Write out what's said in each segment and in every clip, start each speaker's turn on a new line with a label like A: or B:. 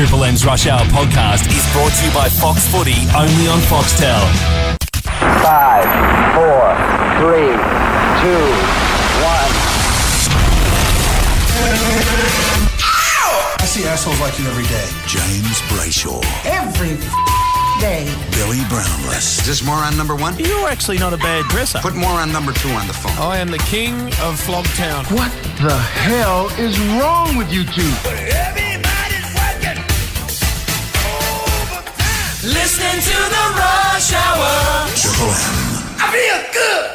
A: Triple M's Rush Hour podcast is brought to you by Fox Footy, only on Foxtel.
B: 5, 4, 3, 2, 1.
C: I see assholes like you every day.
D: James Brayshaw.
E: Every day.
D: Billy Brownless.
F: Is this moron number one?
G: You're actually not a bad dresser.
F: Put moron number 2 on the phone.
G: I am the king of Flogtown.
C: What the hell is wrong with you two?
H: Everybody's working overtime. Listening to the Rush Hour.
D: Triple M.
H: I feel good.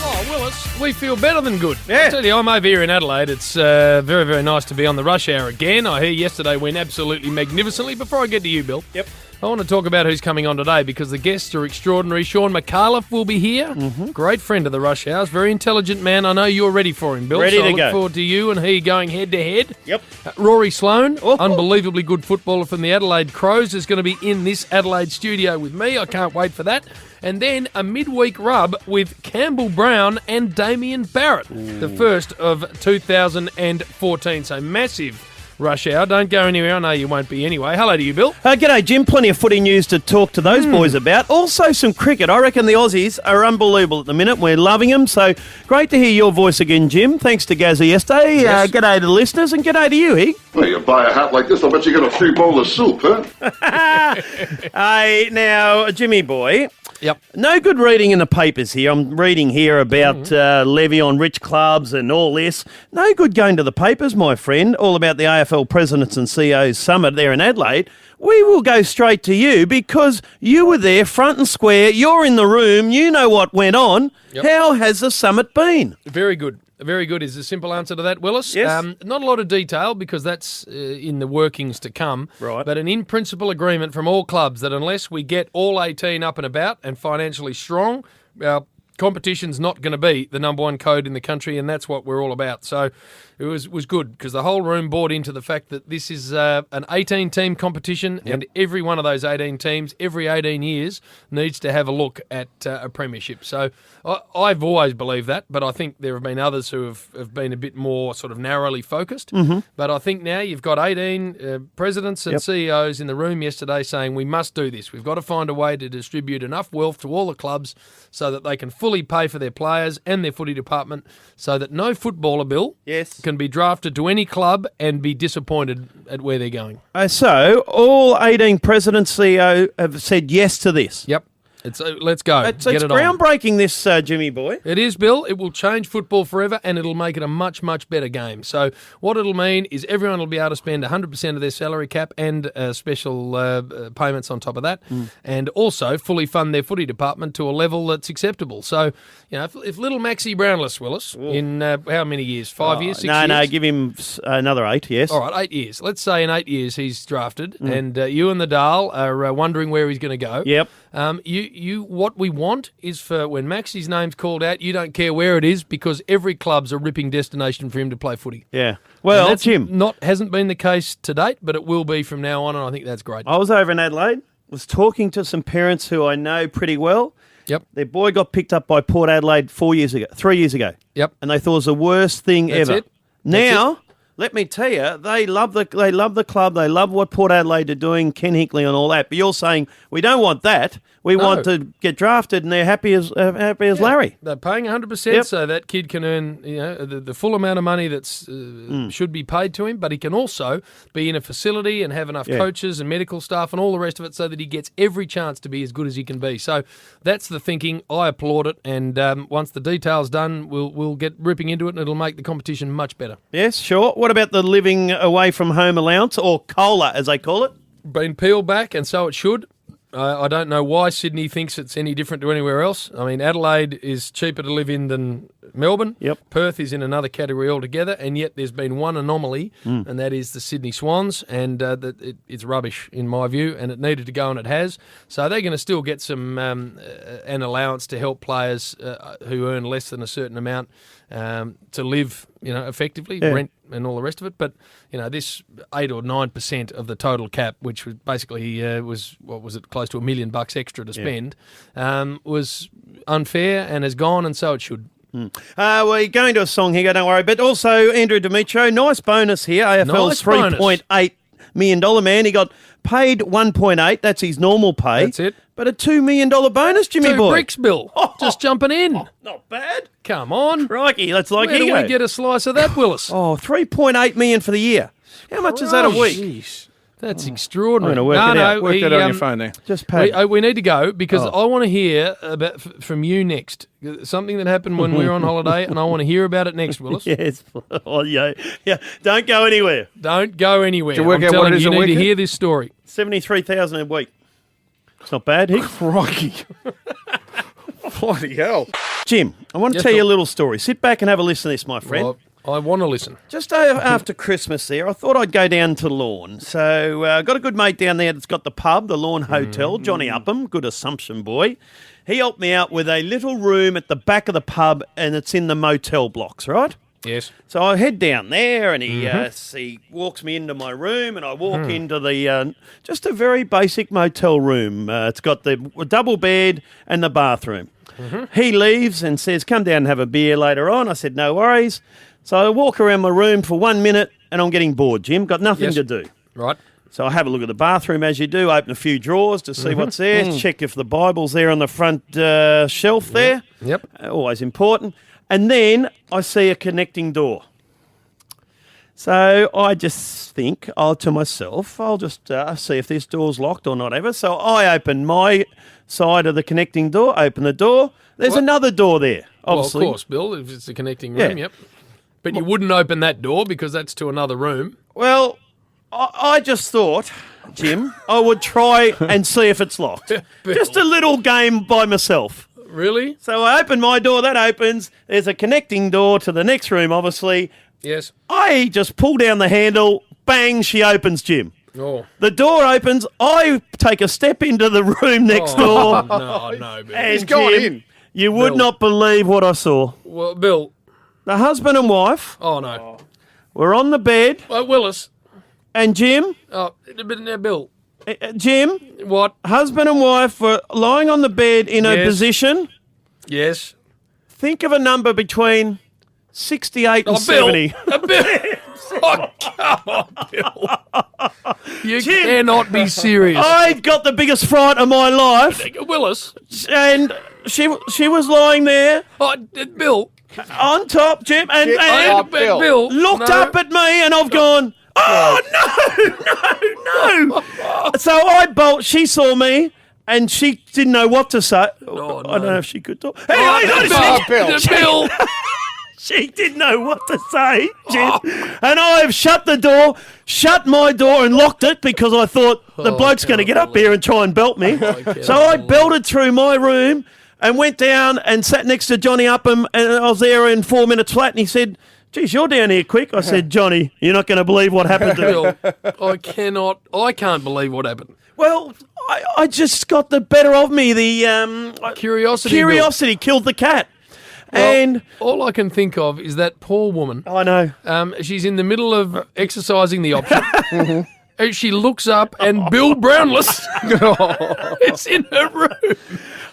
G: Oh, Willis, we feel better than good. Yeah. I tell you, I'm over here in Adelaide. It's very, very nice to be on the Rush Hour again. I hear yesterday went absolutely magnificently. Before I get to you, Bill.
I: Yep.
G: I want to talk about who's coming on today because the guests are extraordinary. Sean McAuliffe will be here. Mm-hmm. Great friend of the Rush Hours. Very intelligent man. I know you're ready for him, Bill.
I: Ready
G: so
I: to
G: I look
I: go.
G: forward to you and he going head-to-head.
I: Yep.
G: Rory Sloane, unbelievably good footballer from the Adelaide Crows, is going to be in this Adelaide studio with me. I can't wait for that. And then a midweek rub with Campbell Brown and Damien Barrett, the first of 2014. So massive Rush Hour. Don't go anywhere. I know you won't be anyway. Hello to you, Bill.
I: G'day, Jim. Plenty of footy news to talk to those boys about. Also some cricket. I reckon the Aussies are unbelievable at the minute. We're loving them. So great to hear your voice again, Jim. Thanks to Gazza yesterday.
G: Yes.
I: G'day to the listeners and g'day to you, Hig.
J: Well, you buy a hat like this, I bet you get a free bowl of soup, huh?
I: Hey, now, Jimmy boy.
G: Yep.
I: No good reading in the papers here. I'm reading here about levy on rich clubs and all this. No good going to the papers, my friend, all about the AFL Presidents and CEOs Summit there in Adelaide. We will go straight to you because you were there front and square. You're in the room. You know what went on.
G: Yep.
I: How has the summit been?
G: Very good. Very good is the simple answer to that, Willis.
I: Yes.
G: Not a lot of detail because that's in the workings to come.
I: Right.
G: But an in-principle agreement from all clubs that unless we get all 18 up and about and financially strong, our competition's not going to be the number one code in the country, and that's what we're all about. So it was good because the whole room bought into the fact that this is an 18-team competition, and every one of those 18 teams, every 18 years, needs to have a look at a premiership. So I've always believed that, but I think there have been others who have been a bit more sort of narrowly focused. Mm-hmm. But I think now you've got 18 presidents and CEOs in the room yesterday saying we must do this. We've got to find a way to distribute enough wealth to all the clubs so that they can fully pay for their players and their footy department so that no footballer, Bill, can be drafted to any club and be disappointed at where they're going.
I: So all 18 presidents, CEO have said yes to this.
G: Yep. Let's go.
I: It's
G: Get it
I: groundbreaking, this, Jimmy boy.
G: It is, Bill. It will change football forever and it'll make it a much, much better game. So what it'll mean is everyone will be able to spend 100% of their salary cap and special payments on top of that and also fully fund their footy department to a level that's acceptable. So, you know, if little Maxi Brownless, Willis, in how many years? 5 years, 6 years?
I: No, give him another 8, yes.
G: All right, 8 years. Let's say in 8 years he's drafted and you and the Dahl are wondering where he's going to go.
I: Yep.
G: What we want is for when Maxi's name's called out, you don't care where it is because every club's a ripping destination for him to play footy.
I: Yeah. Well, Jim,
G: hasn't been the case to date, but it will be from now on, and I think that's great.
I: I was over in Adelaide, was talking to some parents who I know pretty well.
G: Yep.
I: Their boy got picked up by Port Adelaide 3 years ago.
G: Yep.
I: And they thought it was the worst thing
G: That's
I: ever.
G: it.
I: Now, let me tell you, they love the club. They love what Port Adelaide are doing, Ken Hinkley and all that. But you're saying we don't want that. We want to get drafted, and they're happy as Larry.
G: They're paying 100%, so that kid can earn the full amount of money that's should be paid to him. But he can also be in a facility and have enough coaches and medical staff and all the rest of it, so that he gets every chance to be as good as he can be. So that's the thinking. I applaud it, and once the detail's done, we'll get ripping into it, and it'll make the competition much better.
I: Yes, sure. What about the living away from home allowance, or COLA as they call it?
G: Been peeled back, and so it should. I don't know why Sydney thinks it's any different to anywhere else. I mean, Adelaide is cheaper to live in than Melbourne.
I: Yep.
G: Perth is in another category altogether, and yet there's been one anomaly, and that is the Sydney Swans, and it's rubbish in my view, and it needed to go, and it has. So they're going to still get some an allowance to help players who earn less than a certain amount to live, effectively, rent and all the rest of it. But, this 8 or 9% of the total cap, which was basically close to $1 million extra to spend, was unfair and has gone, and so it should.
I: We're going to a song here, don't worry. But also, Andrew Demetrio, nice bonus here. AFL's $3.8 million man. He got paid 1.8. That's his normal pay.
G: That's it.
I: But a $2 million bonus, Jimmy
G: 2
I: boy.
G: bricks, Bill. Just jumping in.
I: Not bad.
G: Come on.
I: Crikey, that's like
G: Where do
I: Ego.
G: we get a slice of that, Willis?
I: Oh, 3.8 million for the year. How much is that a week?
K: Jeez.
G: That's extraordinary.
I: I'm gonna work it out.
K: Work that on your phone there.
I: Just pay.
G: We need to go because I want to hear about from you next. Something that happened when we were on holiday, and I want to hear about it next, Willis.
I: Yes. Oh, yeah. Don't go anywhere.
G: Don't go anywhere.
K: To work
G: I'm
K: out what
G: telling
K: it is
G: you,
K: a
G: you need to
K: week?
G: hear this story.
I: 73,000 a week. It's not bad, Hick.
K: Crikey. Bloody hell.
I: Jim, I want to
G: Yes,
I: tell you a
G: Bill.
I: little story. Sit back and have a listen to this, my friend.
G: Well, I want to listen.
I: Just after Christmas there, I thought I'd go down to Lawn. So I got a good mate down there that's got the pub, the Lawn Hotel, Johnny Upham, good Assumption boy. He helped me out with a little room at the back of the pub, and it's in the motel blocks, right?
G: Yes.
I: So I head down there, and he walks me into my room, and I walk into the just a very basic motel room. It's got the double bed and the bathroom. He leaves and says, "Come down and have a beer later on." I said, "No worries." So I walk around my room for 1 minute, and I'm getting bored, Jim. Got nothing
G: Yes.
I: to do.
G: Right.
I: So I have a look at the bathroom as you do, open a few drawers to see what's there, check if the Bible's there on the front shelf there.
G: Yep.
I: Always important. And then I see a connecting door. So I just think, to myself, I'll just see if this door's locked or not ever. So I open my side of the connecting door, open the door. There's
G: What?
I: another door there, obviously.
G: Well, of course, Bill, if it's a connecting room,
I: Yeah.
G: yep. But you wouldn't open that door because that's to another room.
I: Well, I just thought, Jim, I would try and see if it's locked. Just a little game by myself.
G: Really?
I: So I open my door, that opens. There's a connecting door to the next room, obviously.
G: Yes.
I: I just pull down the handle, bang, she opens, Jim.
G: Oh.
I: The door opens, I take a step into the room next door.
G: No, Bill.
I: And
K: He's gone
I: Jim,
K: in.
I: You would
G: Bill.
I: not believe what I saw.
G: Well, Bill.
I: The husband and wife
G: Oh, no.
I: were on the bed,
G: Willis.
I: and Jim,
G: Oh, but now, Bill.
I: Jim,
G: What?
I: husband and wife were lying on the bed in a
G: Yes.
I: position.
G: Yes.
I: Think of a number between 68 and
G: Oh, Bill.
I: 70.
G: Bill. Oh, come on, Bill. You
I: Jim.
G: cannot be serious.
I: I got the biggest fright of my life,
G: Willis.
I: and she was lying there
G: Oh, Bill.
I: on top, Jim, and
G: Bill.
I: looked
G: no.
I: up at me, and I've gone, oh, no. So I bolt. She saw me, and she didn't know what to say.
G: Oh,
I: I don't
G: no.
I: know if she could talk. Anyway,
G: Bill.
I: she didn't know what to say, Jim. And I've shut the door, shut my door and locked it because I thought the bloke's going to get up here and try and belt me. So I belted through my room and went down and sat next to Johnny Upham, and I was there in 4 minutes flat, and he said, "Geez, you're down here quick." I said, "Johnny, you're not going to believe what happened to me."
G: Bill, I can't believe what happened.
I: Well, I just got the better of me. The
G: Curiosity.
I: killed the cat.
G: Well,
I: And
G: all I can think of is that poor woman.
I: I know.
G: She's in the middle of exercising the option. And she looks up, and Bill Brownless is in her room.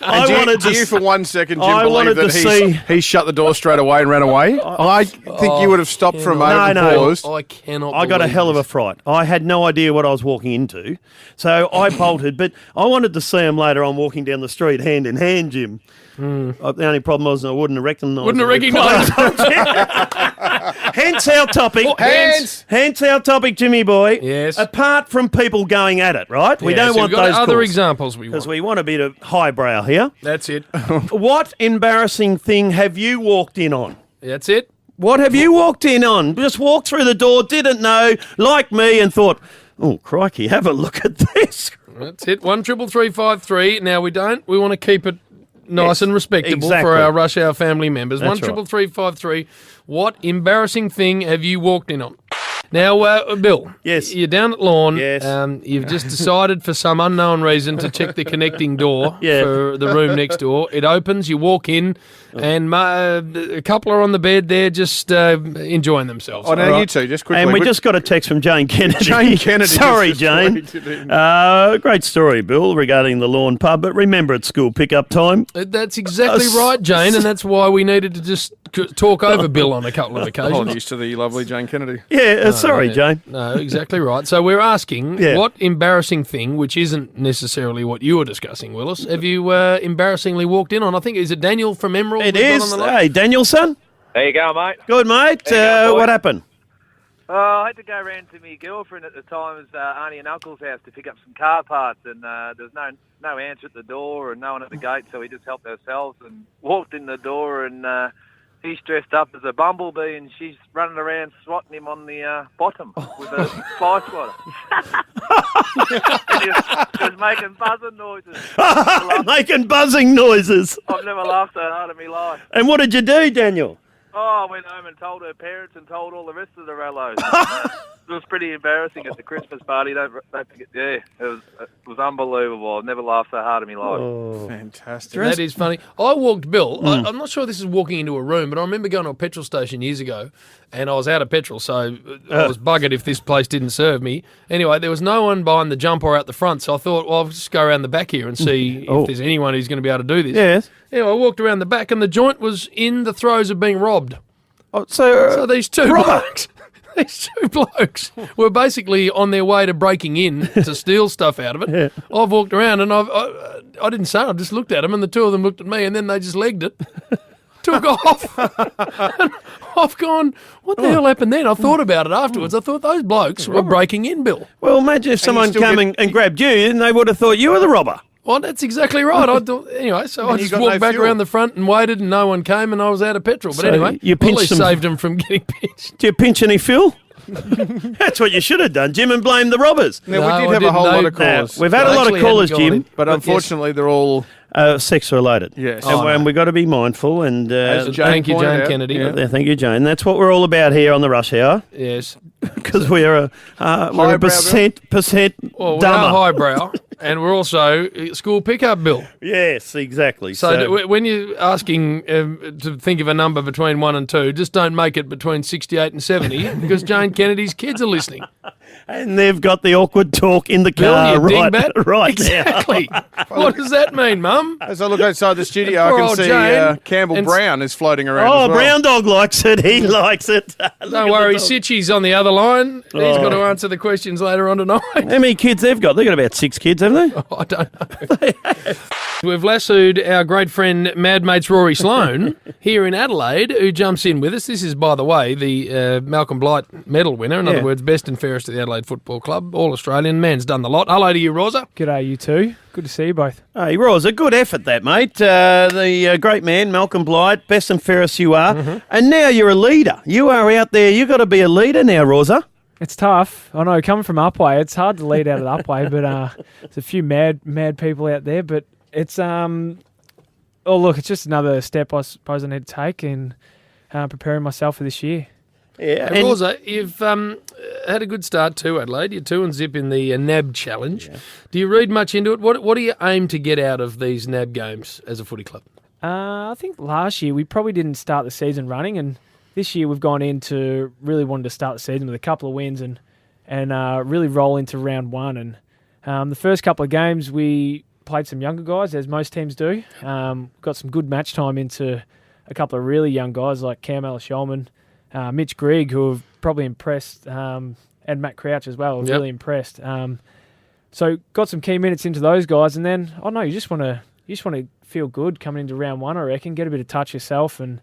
I: I
K: Do
I: wanted
K: you
I: to
K: for 1 second, Jim,
I: I
K: believe
I: wanted
K: that
I: to see-
K: he shut the door straight away and ran away? I think you would have stopped for a moment and paused.
G: I cannot.
I: I got a
G: believe
I: hell of a
G: this.
I: fright. I had no idea what I was walking into. So I bolted, but I wanted to see him later on walking down the street hand in hand, Jim. The only problem was I wouldn't have recognised
G: Wouldn't have recognised
I: Hence our topic. Hence our topic, Jimmy boy.
G: Yes.
I: Apart from people going at it, right? We
G: Yeah,
I: don't
G: so
I: want
G: we've got
I: those
G: other
I: calls,
G: examples we
I: because
G: want.
I: we want a bit of highbrow here.
G: That's it.
I: What embarrassing thing have you walked in on?
G: That's it.
I: What have you walked in on? Just walked through the door, didn't know, like me, and thought, "Oh, crikey, have a look at this."
G: That's it. 133353. Now we want to keep it nice
I: Yes,
G: and respectable
I: exactly.
G: for our Rush Hour family members.
I: That's
G: 133353. What embarrassing thing have you walked in on? Now, Bill.
I: Yes.
G: You're down at Lawn.
I: Yes.
G: You've just decided for some unknown reason to check the connecting door
I: Yeah.
G: for the room next door. It opens, you walk in, and a couple are on the bed there just enjoying themselves.
K: Oh, now
I: All
K: you two, just quickly.
I: And we just got a text from Jane Kennedy.
K: Jane Kennedy.
I: Sorry,
K: just
I: Jane.
K: tweeted in.
I: Great story, Bill, regarding the Lawn pub. But remember, it's school pickup time.
G: That's exactly
I: Uh,
G: right, Jane, and that's why we needed to just talk over Bill on a couple of occasions.
K: Apologies to the lovely Jane Kennedy.
I: Yeah, sorry, Jane.
G: No, exactly right. So we're asking, what embarrassing thing, which isn't necessarily what you were discussing, Willis, have you embarrassingly walked in on? I think, is it Daniel from Emerald?
I: It is. Hey, Daniel, son.
L: There you go, mate.
I: Good, mate. What happened?
L: I had to go round to my girlfriend at the time's auntie and uncle's house to pick up some car parts, and there was no answer at the door and no one at the gate, so we just helped ourselves and walked in the door, and he's dressed up as a bumblebee and she's running around swatting him on the bottom with a fly swatter. He was making buzzing noises.
I: Making buzzing noises.
L: I've never laughed so hard in my life.
I: And what did you do, Daniel?
L: Oh, I went home and told her parents and told all the rest of the Rellos. It was pretty embarrassing at the Christmas party. Don't forget, it was unbelievable. I've never laughed so hard in my life.
K: Oh, fantastic.
G: That is funny. I walked Bill. I'm not sure this is walking into a room, but I remember going to a petrol station years ago, and I was out of petrol, so I was buggered if this place didn't serve me. Anyway, there was no one behind the jump or out the front, so I thought, well, I'll just go around the back here and see if there's anyone who's going to be able to do this.
I: Yes.
G: Anyway, I walked around the back, and the joint was in the throes of being robbed.
I: Oh, so
G: these two blokes... These two blokes were basically on their way to breaking in to steal stuff out of it. Yeah. I've walked around and I didn't say it, I just looked at them and the two of them looked at me and then they just legged it, took off. And I've gone, what the hell happened then? I thought about it afterwards. I thought those blokes were breaking in, Bill.
I: Well, imagine if someone came and grabbed you and they would have thought you were the robber.
G: Well, that's exactly right. Anyway, so I just walked back around the front and waited and no one came and I was out of petrol. But anyway,
I: you
G: at least saved them from getting pinched.
I: Do you pinch any fuel? That's what you should have done, Jim, and blame the robbers.
K: Now, we did have a whole lot of callers.
I: We've had a lot of callers, Jim.
K: But unfortunately, they're all...
I: sex-related.
K: Yes.
I: And we've got to be mindful. And
G: thank you, Jane Kennedy.
I: Yeah. Thank you, Jane. That's what we're all about here on the Rush Hour.
G: Yes.
I: Because we're a percent
G: well,
I: dumber.
G: We're highbrow, and we're also school pickup, Bill.
I: Yes, exactly.
G: So when you're asking to think of a number between 1 and 2, just don't make it between 68 and 70 because Jane Kennedy's kids are listening.
I: And they've got the awkward talk in the car right
G: exactly.
I: now.
G: What does that mean, Mum?
K: As I look outside the studio, I can see Campbell Brown is floating around as well.
I: Brown Dog likes it. He likes it.
G: Don't worry, Sitchy's on the other line. He's got to answer the questions later on tonight.
I: How many kids they've got? They've got about 6 kids, haven't they?
G: I don't know. We've lassoed our great friend Mad Mates Rory Sloane here in Adelaide, who jumps in with us. This is, by the way, the Malcolm Blight medal winner. In other words, best and fairest at the Adelaide Football Club. All Australian. Man's done the lot. Hello to you, Rosa.
M: G'day, you two. Good to see you both.
I: Hey, Rosa, good effort that, mate. The great man, Malcolm Blight, best and fairest you are. Mm-hmm. And now you're a leader. You are out there. You've got to be a leader now, Rosa.
M: It's tough. I know, coming from Upway, it's hard to lead out of Upway, but there's a few mad people out there. But it's look, it's just another step I suppose I need to take in preparing myself for this year.
I: Yeah,
G: and Rosa, you've had a good start too, Adelaide. You're 2-0 in the NAB Challenge. Yeah. Do you read much into it? What do you aim to get out of these NAB games as a footy club?
M: I think last year we probably didn't start the season running, and this year we've gone in to really wanted to start the season with a couple of wins and really roll into round one. And the first couple of games we played some younger guys, as most teams do. Got some good match time into a couple of really young guys like Cam Ellis-Shulman, Mitch Grigg, who have probably impressed, and Matt Crouch as well, really impressed. So got some key minutes into those guys, and then you just want to feel good coming into round one. I reckon get a bit of touch yourself and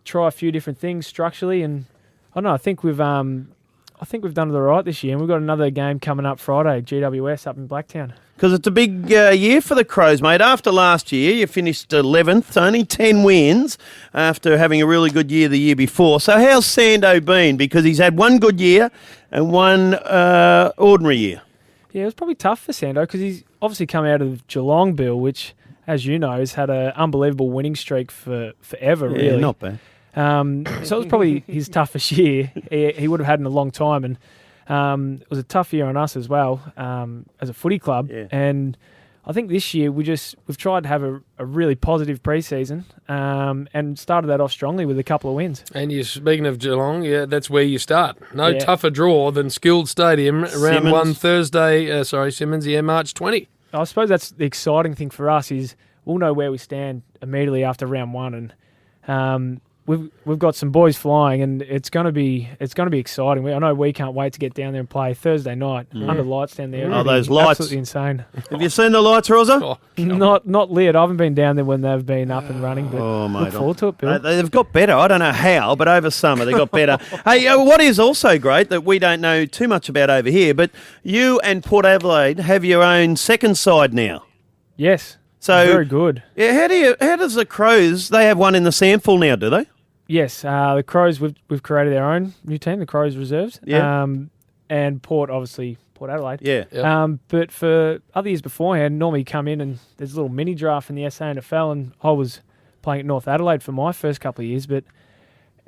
M: try a few different things structurally. And I think we've done it all right this year, and we've got another game coming up Friday, GWS up in Blacktown.
I: Because it's a big year for the Crows, mate. After last year, you finished 11th, only 10 wins after having a really good year the year before. So how's Sando been? Because he's had one good year and one ordinary year.
M: Yeah, it was probably tough for Sando because he's obviously come out of Geelong, Bill, which, as you know, has had an unbelievable winning streak for forever, really.
I: Yeah, not bad.
M: So it was probably his toughest year he would have had in a long time, and it was a tough year on us as well as a footy club. Yeah. And I think this year we've tried to have a really positive pre-season and started that off strongly with a couple of wins.
G: And you're speaking of Geelong, that's where you start. No tougher draw than Skilled Stadium round one Thursday. Simmons, March 20.
M: I suppose that's the exciting thing for us is we'll know where we stand immediately after round one, and We've got some boys flying, and it's going to be exciting. I know we can't wait to get down there and play Thursday night under lights down there.
I: Oh, those lights!
M: Absolutely insane.
I: Have you seen the lights, Rosa?
G: Oh,
M: Not lit. I haven't been down there when they've been up and running, but look forward to it, Bill.
I: They've got better. I don't know how, but over summer they got better. Hey, what is also great that we don't know too much about over here, but you and Port Adelaide have your own second side now.
M: Yes.
I: So
M: very good.
I: Yeah. How does the Crows? They have one in the Sample now, do they?
M: Yes, the Crows, we've created our own new team, the Crows Reserves.
I: Yeah.
M: And Port Adelaide.
I: Yeah.
G: Yep.
M: But for other years beforehand, normally you come in and there's a little mini draft in the SANFL, and I was playing at North Adelaide for my first couple of years. But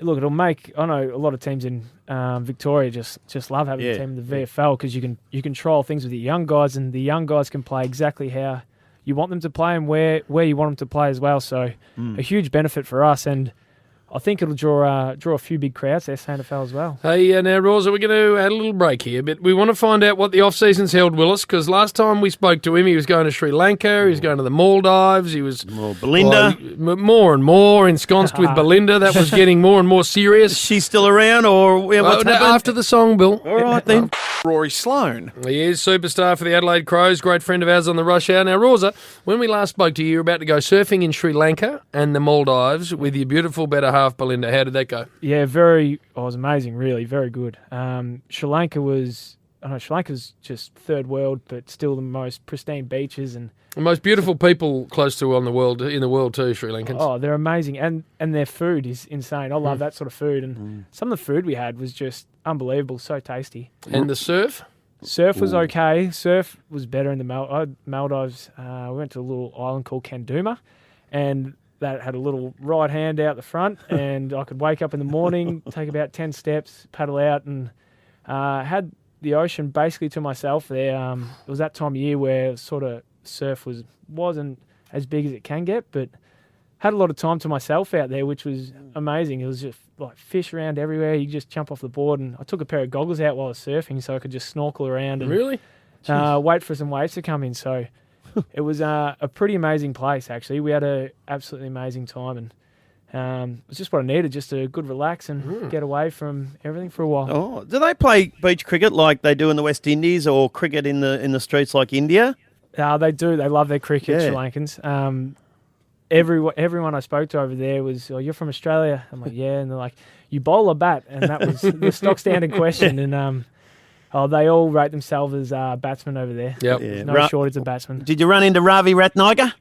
M: look, I know a lot of teams in Victoria just love having a team in the VFL because you can trial things with the young guys, and the young guys can play exactly how you want them to play and where you want them to play as well. So a huge benefit for us, and I think it'll draw a few big crowds to SANFL as well.
G: Hey, now, Rosa, we're going to add a little break here, but we want to find out what the off-season's held, Willis, because last time we spoke to him, he was going to Sri Lanka, he was going to the Maldives, he was...
I: Belinda.
G: More and more ensconced with Belinda. That was getting more and more serious.
I: Is she still around, or what's happened?
G: After the song, Bill.
I: All right, then.
K: Rory Sloane.
G: He is superstar for the Adelaide Crows, great friend of ours on the Rush Hour. Now, Rosa, when we last spoke to you, you were about to go surfing in Sri Lanka and the Maldives with your beautiful better half, Belinda. How did that go?
M: Yeah, it was amazing, really, very good. Sri Lanka was just third world, but still the most pristine beaches and
G: the most beautiful people close to in the world too, Sri Lankans.
M: Oh, they're amazing, and their food is insane. I love that sort of food, and some of the food we had was just unbelievable, so tasty.
G: And the surf?
M: Surf was okay. Surf was better in the Maldives. We went to a little island called Kanduma, and that had a little right hand out the front, and I could wake up in the morning, take about 10 steps, paddle out, and had the ocean basically to myself there. It was that time of year where sort of surf wasn't as big as it can get, but had a lot of time to myself out there, which was amazing. It was just like fish around everywhere. You just jump off the board, and I took a pair of goggles out while I was surfing so I could just snorkel around and
G: really
M: wait for some waves to come in. So it was a pretty amazing place, actually. We had an absolutely amazing time, and it was just what I needed, just a good relax and get away from everything for a while.
I: Oh, do they play beach cricket like they do in the West Indies, or cricket in the streets like India?
M: They do. They love their cricket,
I: Yeah.
M: Sri Lankans. Everyone I spoke to over there was, "Oh, you're from Australia?" I'm like, "Yeah," and they're like, "You bowl a bat," and that was the stock standard question. And they all rate themselves as batsmen over there.
G: Yep.
M: There's no shortage of batsmen.
I: Did you run into Ravi Ratnagar?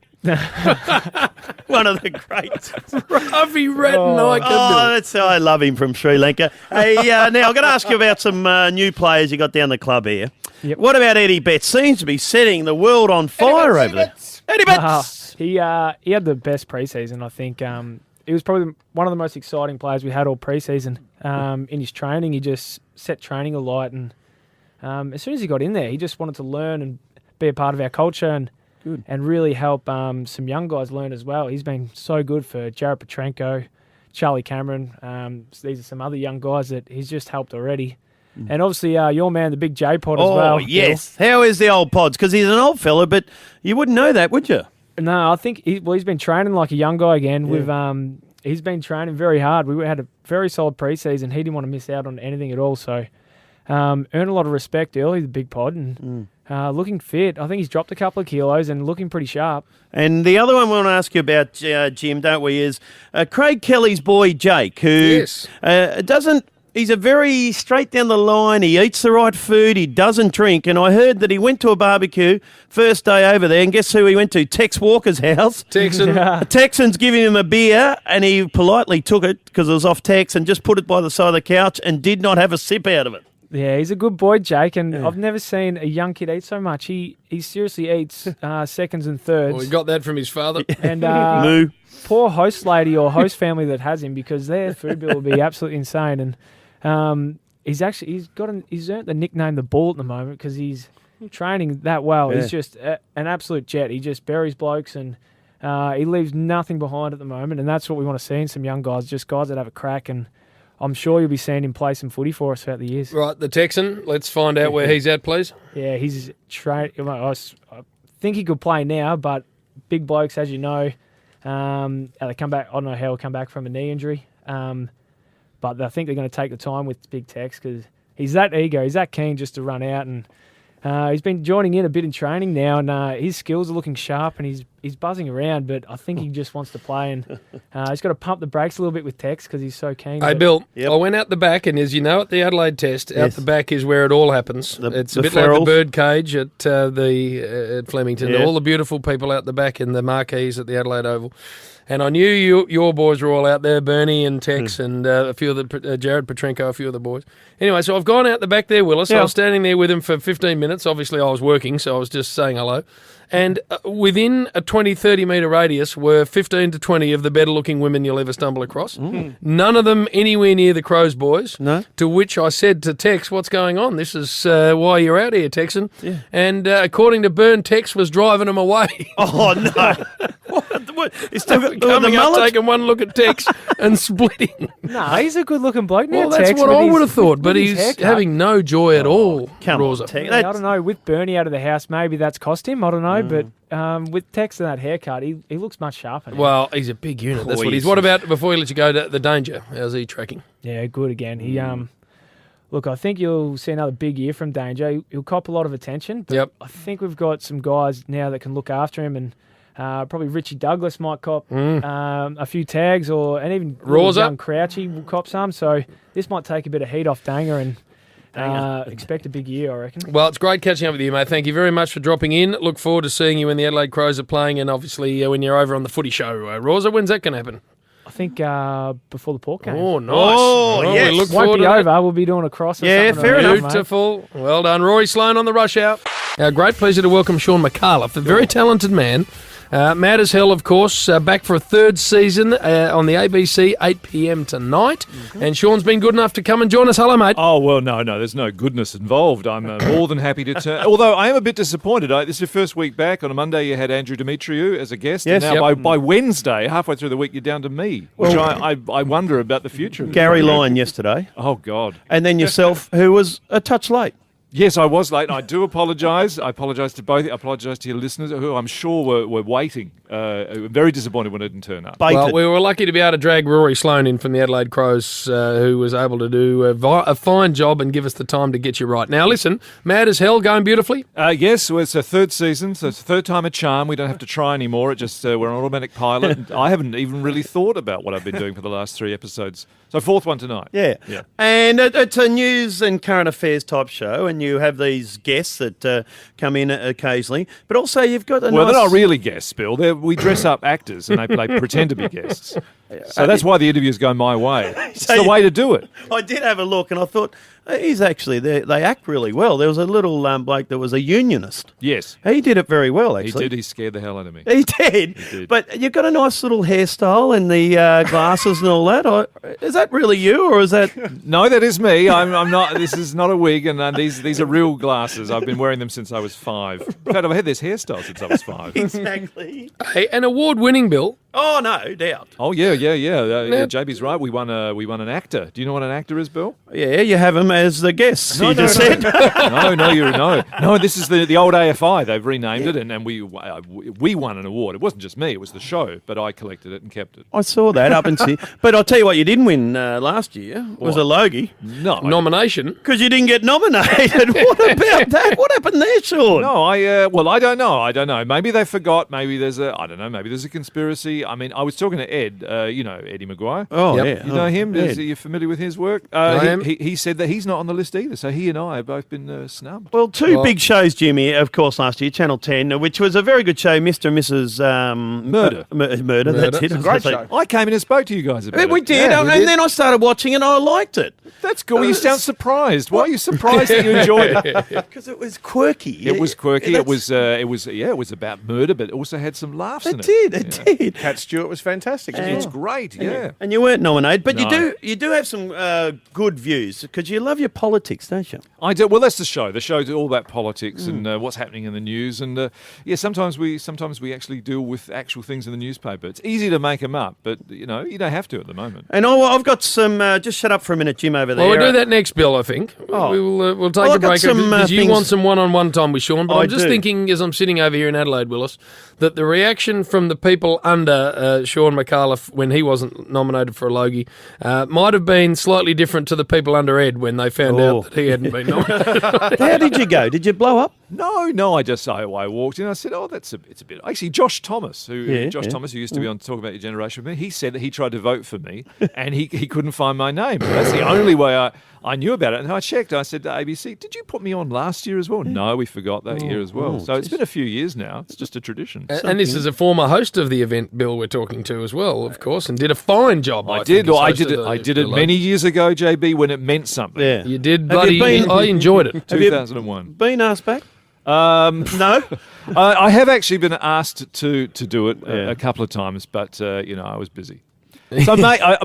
I: One of the greats.
G: Ravi Ratnagar.
I: I love him from Sri Lanka. Hey, now I've got to ask you about some new players you got down the club here.
M: Yep.
I: What about Eddie Betts? Seems to be setting the world on fire over there. Eddie Betts!
M: He had the best preseason, I think. He was probably one of the most exciting players we had all preseason. In his training, he just set training alight, and as soon as he got in there, he just wanted to learn and be a part of our culture and really help some young guys learn as well. He's been so good for Jared Petrenko, Charlie Cameron. These are some other young guys that he's just helped already. And obviously your man, the big J-Pod as well.
I: Oh, yes. Bill. How is the old Pods? Because he's an old fella, but you wouldn't know that, would you?
M: No, I think he's been training like a young guy again. Yeah. He's been training very hard. We had a very solid preseason. He didn't want to miss out on anything at all. So earned a lot of respect early, the big Pod, and looking fit. I think he's dropped a couple of kilos and looking pretty sharp.
I: And the other one we want to ask you about, Jim, don't we, is Craig Kelly's boy, Jake, who doesn't... He's a very straight down the line. He eats the right food. He doesn't drink. And I heard that he went to a barbecue first day over there. And guess who he went to? Tex Walker's house.
G: Texan.
I: The Texan's giving him a beer, and he politely took it because it was off Tex and just put it by the side of the couch and did not have a sip out of it.
M: Yeah, he's a good boy, Jake, and I've never seen a young kid eat so much. He seriously eats seconds and thirds.
G: Well, he got that from his father.
M: And
I: Moo.
M: Poor host lady or host family that has him, because their food bill will be absolutely insane. And he's earned the nickname the Bull at the moment because he's training that well.
I: Yeah.
M: He's just an absolute jet. He just buries blokes, and he leaves nothing behind at the moment. And that's what we want to see in some young guys, just guys that have a crack. And I'm sure you'll be seeing him play some footy for us throughout the years.
G: Right, the Texan. Let's find out where he's at, please.
M: Yeah, he's I think he could play now, but big blokes, as you know, They come back. I don't know how he'll come back from a knee injury, but I think they're going to take the time with Big Tex because he's that eager. He's that keen just to run out, and he's been joining in a bit in training now, and his skills are looking sharp, and he's buzzing around. But I think he just wants to play, and he's got to pump the brakes a little bit with Tex because he's so keen.
G: Hey, Bill, I went out the back, and as you know, at the Adelaide Test, out the back is where it all happens. It's a bit like the bird cage at at Flemington.
I: Yeah.
G: All the beautiful people out the back in the marquees at the Adelaide Oval. And I knew your boys were all out there, Bernie and Tex and a few of the Jared Petrenko, a few of the boys. Anyway, so I've gone out the back there, Willis. I was standing there with him for 15 minutes. Obviously, I was working, so I was just saying hello. And within a 20, 30-metre radius were 15 to 20 of the better-looking women you'll ever stumble across. None of them anywhere near the Crows boys. No. To which I said to Tex, what's going on? This is why you're out here, Texan. Yeah. And according to Bern, Tex was driving them away.
I: Oh, no. What? He's still got
G: coming up, taking one look at Tex and splitting.
M: No, he's a good-looking bloke now,
G: Well, that's
M: Tex,
G: what I would have thought, but
M: his
G: he's
M: haircut.
G: having no joy at all, Rosa.
M: I don't know. With Bernie out of the house, maybe that's cost him. I don't know. But with Tex and that haircut, he looks much sharper now.
G: Well, he's a big unit. That's what he is. What about, before we let you go, the Danger? How's he tracking?
M: Yeah, good again. He look, I think you'll see another big year from Danger. He'll cop a lot of attention. But I think we've got some guys now that can look after him, and probably Richie Douglas might cop a few tags, and even young Crouchy will cop some. So this might take a bit of heat off Danger and expect a big year, I reckon.
G: Well, it's great catching up with you, mate. Thank you very much for dropping in. Look forward to seeing you when the Adelaide Crows are playing, and obviously when you're over on the footy show. Rosa, when's that going to happen?
M: I think before the Port game.
G: Oh, nice.
I: Oh, yes.
G: We look
M: Won't
G: forward
M: be
G: to
M: over.
G: that.
M: We'll be doing a cross or
I: Yeah,
M: something.
I: fair enough,
G: Beautiful. Well done. Rory Sloan on the rush out. Great pleasure to welcome Sean McAuliffe, a very talented man. Mad as hell, of course, back for a third season on the ABC, 8 p.m. tonight. And Sean's been good enough to come and join us. Hello, mate.
N: Oh, well, no, there's no goodness involved. I'm more than happy to turn. Although I am a bit disappointed. This is your first week back. On a Monday, you had Andrew Demetriou as a guest.
I: Yes.
N: And now by Wednesday, halfway through the week, you're down to me, which I wonder about the future of
I: Gary
N: the
I: Lyon yesterday.
N: Oh, God.
I: And then yourself, who was a touch late.
N: Yes, I was late. I do apologise. I apologise to both. I apologise to your listeners who I'm sure were waiting. Very disappointed when it didn't turn up.
G: Well, we were lucky to be able to drag Rory Sloan in from the Adelaide Crows, who was able to do a fine job and give us the time to get you right. Now, listen, Mad as hell, going beautifully?
N: Yes, well, it's a third season, so it's a third time a charm. We don't have to try anymore. It just we're on automatic pilot. And I haven't even really thought about what I've been doing for the last 3 episodes. So fourth one tonight.
I: Yeah. And it's a news and current affairs type show, and you have these guests that come in occasionally, but also you've got
N: they're not really guests, Bill. We dress up actors and they pretend to be guests. So that's why the interviews go my way. It's the way to do it.
I: I did have a look, and I thought, he's actually, they act really well. There was a little bloke that was a unionist.
N: Yes.
I: He did it very well, actually.
N: He did. He scared the hell out of me.
I: He did. But you've got a nice little hairstyle and the glasses and all that. Is that really you, or is that...
N: No, that is me. I'm not. This is not a wig, and these are real glasses. I've been wearing them since I was 5. In fact, I've had this hairstyle since I was 5.
I: Exactly.
G: Hey, an award-winning, Bill.
I: Oh, no doubt.
N: Oh, yeah. JB's right. We won an actor. Do you know what an actor is, Bill?
I: Yeah, you have him as the guest. No. Said.
N: No, this is the old AFI. They've renamed it, and we won an award. It wasn't just me. It was the show, but I collected it and kept it.
I: I saw that up and see. But I'll tell you what, you didn't win last year. Was a Logie.
N: No.
G: Nomination?
I: Because you didn't get nominated. What about that? What happened there, Sean?
N: No, I don't know. Maybe they forgot. Maybe there's a conspiracy. I mean, I was talking to Ed, Eddie Maguire.
I: Oh, yeah.
N: You know him?
I: Ed.
N: Are you familiar with his work? He said that he's not on the list either, so he and I have both been snubbed.
I: Well, two big shows, Jimmy, of course, last year, Channel 10, which was a very good show, Mr. and Mrs.
N: Murder.
I: Murder, that's it.
K: It's a great show.
N: I came in and spoke to you guys about it.
I: We did, and then I started watching it and I liked it.
N: That's cool. You sound surprised. Why are you surprised that you enjoyed it?
I: Because it was quirky.
N: It was quirky. It was about murder, but it also had some laughs in it.
I: It did.
K: Cat Stewart was fantastic.
N: It's great, yeah.
I: And you weren't nominated, but
N: No.
I: you do have some good views because you love your politics, don't you?
N: I do. Well, that's the show. The show's all about politics and what's happening in the news. And sometimes we actually deal with actual things in the newspaper. It's easy to make them up, but you don't have to at the moment.
I: And I've got some. Just shut up for a minute, Jim, over there.
G: Well, we'll do that next, Bill, I think. We'll take a break. Because you want some one-on-one time with Sean, but I'm just thinking as I'm sitting over here in Adelaide, Willis, that the reaction from the people under Sean McAuliffe when he wasn't nominated for a Logie might have been slightly different to the people under Ed when they found out that he hadn't been nominated.
I: How did you go? Did you blow up?
N: No, I walked in. I said, it's a bit. Actually, Josh Thomas, who used to be on Talk About Your Generation with me, he said that he tried to vote for me and he couldn't find my name. That's the only way I knew about it. And I checked. I said to ABC, did you put me on last year as well? No, we forgot that year as well. So it's been a few years now. It's just a tradition.
G: And this is a former host of the event, Bill, we're talking to as well, of course, and did a fine job.
N: I did it many years ago, JB, when it meant something.
I: Yeah.
G: You did, bloody. I enjoyed it.
N: 2001.
I: Been asked back?
N: No. I have actually been asked to do it a couple of times, but, I was busy. So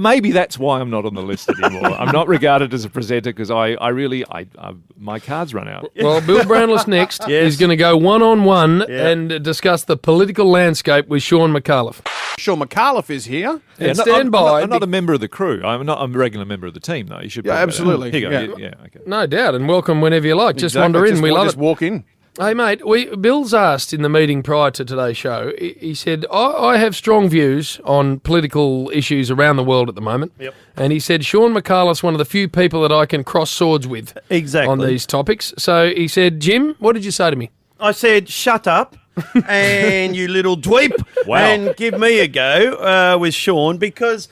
N: maybe that's why I'm not on the list anymore. I'm not regarded as a presenter because my cards run out.
G: Well, Bill Brownless next is going to go one-on-one and discuss the political landscape with Sean McAuliffe.
K: Sean McAuliffe is here.
G: And stand by.
N: I'm not a member of the crew. I'm a regular member of the team, though. You should.
K: Yeah, absolutely.
N: Here you go. Yeah, okay.
G: No doubt, and welcome whenever you like. Just wander in. We love it.
K: Just walk in.
G: Hey, mate, Bill's asked in the meeting prior to today's show, he said, I have strong views on political issues around the world at the moment.
I: Yep.
G: And he said, Sean McAuliffe's one of the few people that I can cross swords with on these topics. So he said, Jim, what did you say to me?
I: I said, shut up. And you little dweep.
N: Wow.
I: And give me a go with Sean because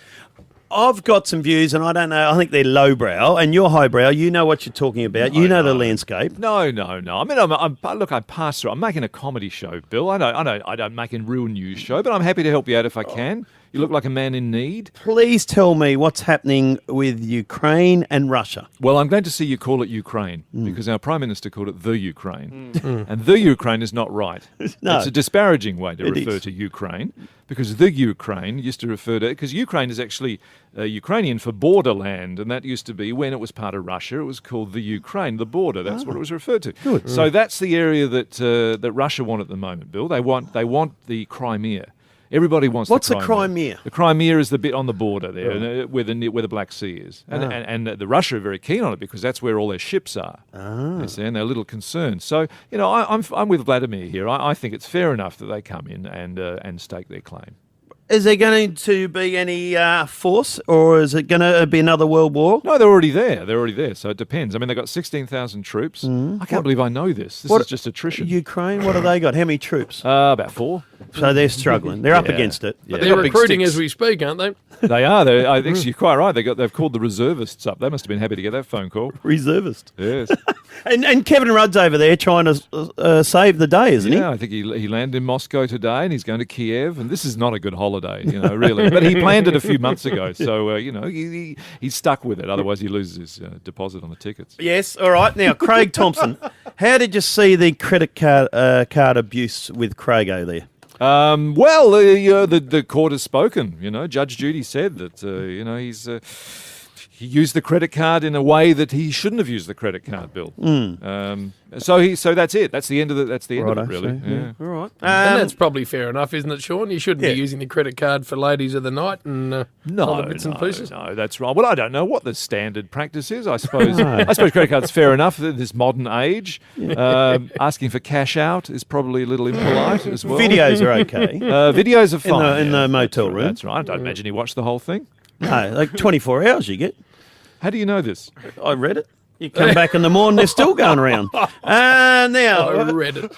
I: I've got some views, and I don't know. I think they're lowbrow, and you're highbrow. You know what you're talking about. You know the landscape.
N: No. I mean, look, I pass through. I'm making a comedy show, Bill. I know. I don't make a real news show, but I'm happy to help you out if I can. You look like a man in need.
I: Please tell me what's happening with Ukraine and Russia.
N: Well, I'm glad to see you call it Ukraine because our Prime Minister called it the Ukraine. And the Ukraine is not right.
I: No.
N: It's a disparaging way to refer to Ukraine because the Ukraine used to refer to... Because Ukraine is actually Ukrainian for borderland, and that used to be when it was part of Russia. It was called the Ukraine, the border. That's what it was referred to.
I: Good.
N: So that's the area that Russia want at the moment, Bill. They want the Crimea. Everybody wants
I: What's
N: the Crimea.
I: the Crimea?
N: The Crimea is the bit on the border there, where the Black Sea is, and the Russia are very keen on it because that's where all their ships are. And they're a little concerned. So I'm with Vladimir here. I think it's fair enough that they come in and stake their claim.
I: Is there going to be any force, or is it going to be another world war?
N: No, they're already there. So it depends. I mean, they've got 16,000 troops. I can't believe I know this. This is just attrition.
I: Ukraine, what have they got? How many troops?
N: About 4.
I: So they're struggling. They're up against it.
G: But they're recruiting as we speak, aren't they?
N: They are. I think you're quite right. They've called the reservists up. They must have been happy to get that phone call.
I: Reservist.
N: Yes.
I: And Kevin Rudd's over there trying to save the day, isn't he?
N: Yeah, I think he landed in Moscow today and he's going to Kiev. And this is not a good holiday, really. But he planned it a few months ago. So, he's stuck with it. Otherwise, he loses his deposit on the tickets.
I: Yes. All right. Now, Craig Thompson, how did you see the credit card abuse with Craig-O there?
N: The court has spoken. Judge Judy said that he used the credit card in a way that he shouldn't have used the credit card, Bill. So that's it. That's the end of it. That's the end of it, really. Yeah.
I: All right.
G: And that's probably fair enough, isn't it, Sean? You shouldn't be using the credit card for ladies of the night and other bits and pieces.
N: No, that's right. Well, I don't know what the standard practice is. I suppose credit card's fair enough at this modern age. Asking for cash out is probably a little impolite as well.
I: Videos are okay.
N: Videos are fine.
I: In the motel room.
N: That's right. I don't imagine he watched the whole thing.
I: No, like 24 hours you get.
N: How do you know this?
I: I read it. You come back in the morning, they're still going around. Now,
G: I read it.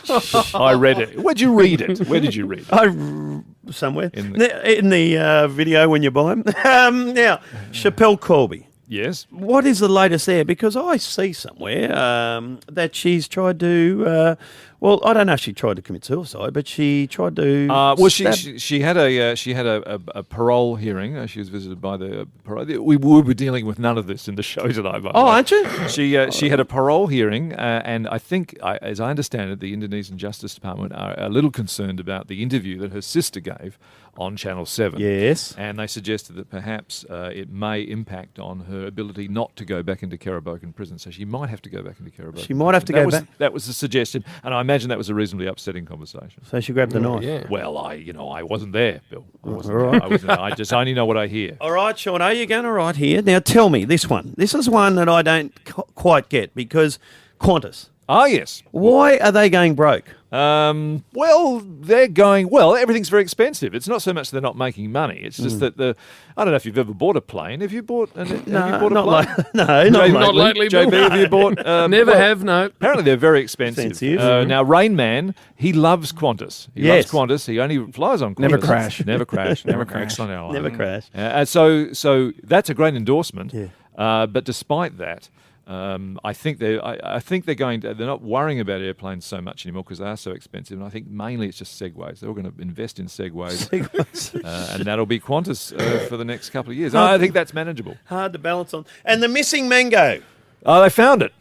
N: I read it. Where'd you read it? Where did you read it?
I: Somewhere. In the video when you buy them. Now, Chappelle Corby.
N: Yes.
I: What is the latest there? Because I see somewhere that she's tried to. I don't know if she tried to commit suicide, but she tried to.
N: She had a parole hearing. She was visited by the parole. We will be dealing with none of this in the show tonight.
I: Aren't you?
N: She had a parole hearing, and I think, as I understand it, the Indonesian Justice Department are a little concerned about the interview that her sister gave on Channel 7.
I: Yes.
N: And they suggested that perhaps it may impact on her ability not to go back into Karabokan prison. So she might have to go back into Karabokan.
I: She might have to go back.
N: That was the suggestion, and I imagine that was a reasonably upsetting conversation.
I: So she grabbed the knife.
G: Yeah.
N: Well, I wasn't there, Bill. I wasn't there. I just only know what I hear.
I: All right, Sean, are you going to here? Now tell me this one. This is one that I don't quite get because Qantas.
N: Ah, yes.
I: Why are they going broke?
N: Well, they're going. Well, everything's very expensive. It's not so much they're not making money. It's just that I don't know if you've ever bought a plane. Have you bought? Have you bought a plane?
G: Not lately.
N: JB,
G: Bill.
N: have you bought?
G: Never have. No.
N: Apparently, they're very expensive. Now, Rain Man, he loves Qantas. He loves Qantas. He only flies on Qantas.
K: Never crash.
N: Never crash.
K: Never crash.
N: Excellent airline.
I: Never crash.
N: So that's a great endorsement.
I: Yeah.
N: But despite that. I think they're not worrying about airplanes so much anymore because they are so expensive. And I think mainly it's just Segways. They're all going to invest in Segways, and that'll be Qantas for the next couple of years. I think that's manageable.
I: Hard to balance on. And the missing mango.
N: Oh, they found it.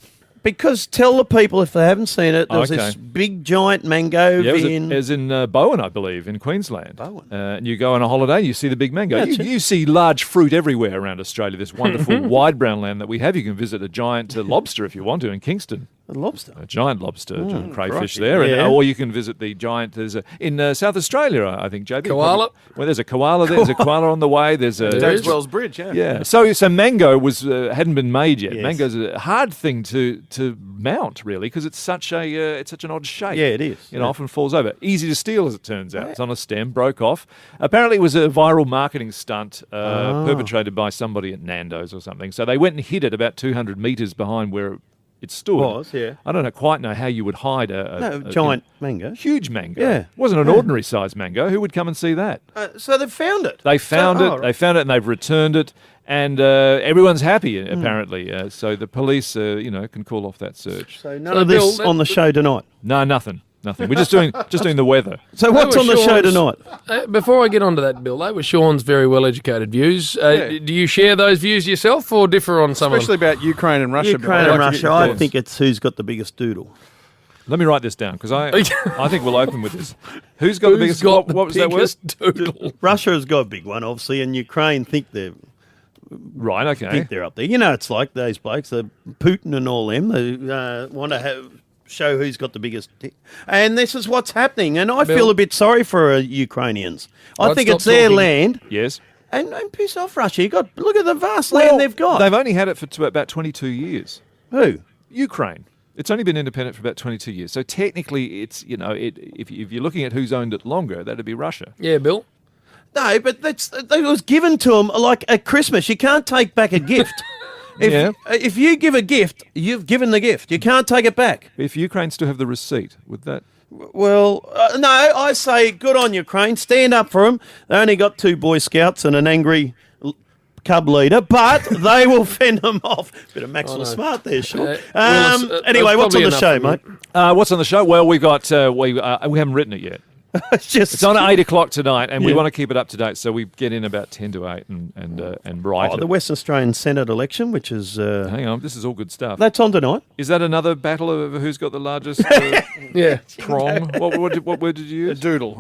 I: Because tell the people if they haven't seen it, there was this big giant mango
N: it was in Bowen, I believe, in Queensland.
I: Bowen.
N: And you go on a holiday, you see the big mango. You see large fruit everywhere around Australia, this wonderful wide brown land that we have. You can visit a giant lobster if you want to in Kingston.
I: A lobster?
N: A giant lobster, crayfish there. And, or you can visit the giant, in South Australia, I think, JB.
G: Koala?
N: Well, there's a koala there. There's a koala on the way. There's a...
K: James Wells Bridge,
N: Yeah. So mango hadn't been made yet.
I: Yes.
N: Mango's a hard thing to mount, really, because it's such an odd shape.
I: Yeah, it is.
N: Often falls over. Easy to steal, as it turns out. It's on a stem, broke off. Apparently, it was a viral marketing stunt perpetrated by somebody at Nando's or something. So they went and hid it about 200 metres behind where it stood. I don't quite know how you would hide a
I: giant mango.
N: Huge mango.
I: Yeah.
N: It wasn't an ordinary sized mango. Who would come and see that?
I: So they found it.
N: They found it. They found it and they've returned it. And everyone's happy, apparently. So the police, can call off that search.
I: So none of this on the show tonight?
N: No, nothing. We're just doing the weather.
I: So what's on the show tonight?
G: Before I get onto that, Bill, they were Sean's very well-educated views. Do you share those views yourself or differ on some
K: Especially
G: of them?
K: about Ukraine and Russia.
I: Ukraine and Russia. I think it's who's got the biggest doodle.
N: Let me write this down because I think we'll open with this. Who's got the biggest? What was that word?
G: Doodle?
I: Russia has got a big one, obviously, and Ukraine think they're
N: right. Okay,
I: think they're up there. It's like those blokes, the Putin and all them. They want to show who's got the biggest dick. And this is what's happening. And I feel a bit sorry for Ukrainians. I think it's their land.
N: Yes.
I: And piss off Russia. Look at the vast land they've got.
N: They've only had it for about 22 years.
I: Who?
N: Ukraine. It's only been independent for about 22 years. So technically, it's if you're looking at who's owned it longer, that'd be Russia.
G: Yeah, Bill.
I: No, but it was given to them like at Christmas. You can't take back a gift. If you give a gift, you've given the gift. You can't take it back.
N: If Ukraine still have the receipt, would that?
I: Well, no, I say good on Ukraine. Stand up for them. They only got 2 Boy Scouts and an angry cub leader, but they will fend them off. Bit of Maxwell Smart there, Sean. Anyway, what's on the show, mate?
N: What's on the show? Well, we've got we haven't written it yet. It's on at 8 o'clock tonight, and we want to keep it up to date, so we get in about 10 to 8 and write it.
I: The Western Australian Senate election, which is...
N: hang on, this is all good stuff.
I: That's on tonight.
N: Is that another battle of who's got the largest prong? What word did you use?
K: Doodle.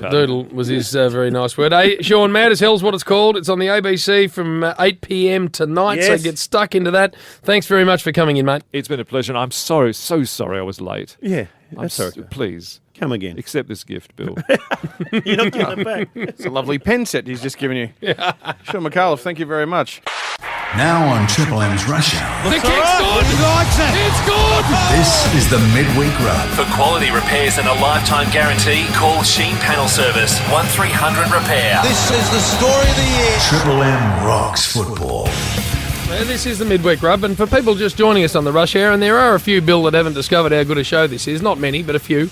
G: Doodle was his very nice word. Hey, Sean, Mad as Hell's what it's called. It's on the ABC from 8 p.m. tonight, so get stuck into that. Thanks very much for coming in, mate.
N: It's been a pleasure, and I'm so sorry I was late.
I: Yeah, that's all right.
N: Please.
I: Come again.
N: Accept this gift, Bill.
I: You're not getting it back.
K: It's a lovely pen set he's just given you. Sean McAuliffe, thank you very much.
D: Now on Triple M's Rush Hour.
H: The kick's good! It's good!
D: This is the midweek rub.
A: For quality repairs and a lifetime guarantee, call Sheen Panel Service 1300 Repair.
H: This is the story of the year.
D: Triple M rocks football.
G: This is the Midweek Rub, and for people just joining us on the Rush Hour, and there are a few, Bill, that haven't discovered how good a show this is, not many, but a few.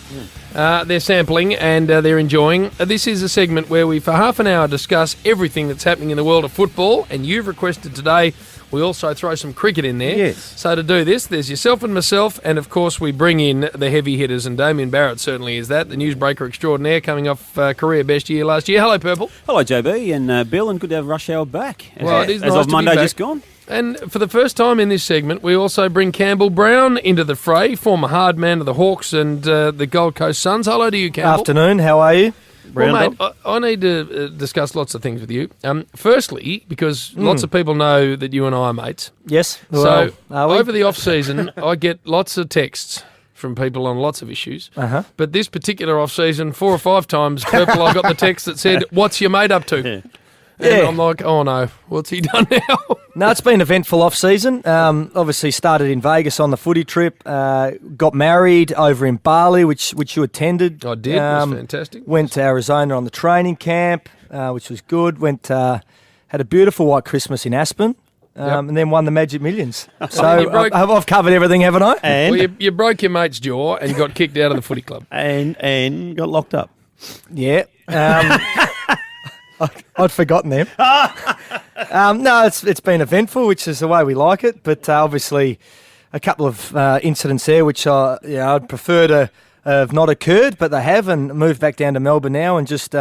G: They're sampling and they're enjoying. This is a segment where we, for half an hour, discuss everything that's happening in the world of football, and you've requested today we also throw some cricket in there.
I: Yes.
G: So to do this, there's yourself and myself, and of course we bring in the heavy hitters, and Damien Barrett certainly is that, the newsbreaker extraordinaire coming off career best year last year. Hello, Purple.
O: Hello, JB and Bill, and good to have Rush Hour back.
G: Well, it is
O: as
G: nice
O: of
G: to be
O: Monday
G: back.
O: just gone.
G: And for the first time in this segment, we also bring Campbell Brown into the fray, former hard man of the Hawks and the Gold Coast Suns. Hello to you, Campbell.
P: Afternoon, how are you?
G: Well, mate, I need to discuss lots of things with you. Firstly, because lots of people know that you and I are mates.
P: Yes.
G: So over the off-season, I get lots of texts from people on lots of issues. But this particular off-season, 4 or 5 times, Purple, I got the text that said, "What's your mate up to?" And I'm like, oh no, what's he done now?
P: No, it's been an eventful off-season. Obviously started in Vegas on the footy trip, got married over in Bali, which you attended.
G: I did, it was fantastic.
P: Went to Arizona on the training camp, which was good. Had a beautiful white Christmas in Aspen. And then won the Magic Millions. So I've covered everything, haven't I?
G: And you broke your mate's jaw and got kicked out of the footy club.
I: And got locked up.
P: Yeah. I'd forgotten them. No, it's been eventful, which is the way we like it. But obviously, a couple of incidents there, which I'd prefer to have not occurred, but they have, and moved back down to Melbourne now, and just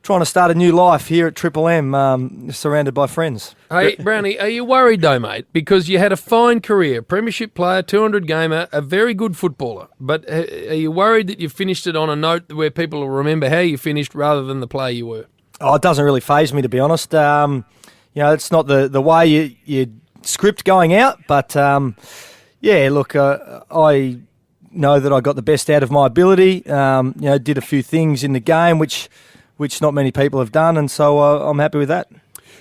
P: trying to start a new life here at Triple M, surrounded by friends.
G: Hey, Brownie, are you worried though, mate? Because you had a fine career, premiership player, 200 gamer, a very good footballer. But are you worried that you finished it on a note where people will remember how you finished rather than the player you were?
P: Oh, it doesn't really faze me, to be honest. It's not the way you script going out, but look, I know that I got the best out of my ability. Did a few things in the game which not many people have done, and so I'm happy with that.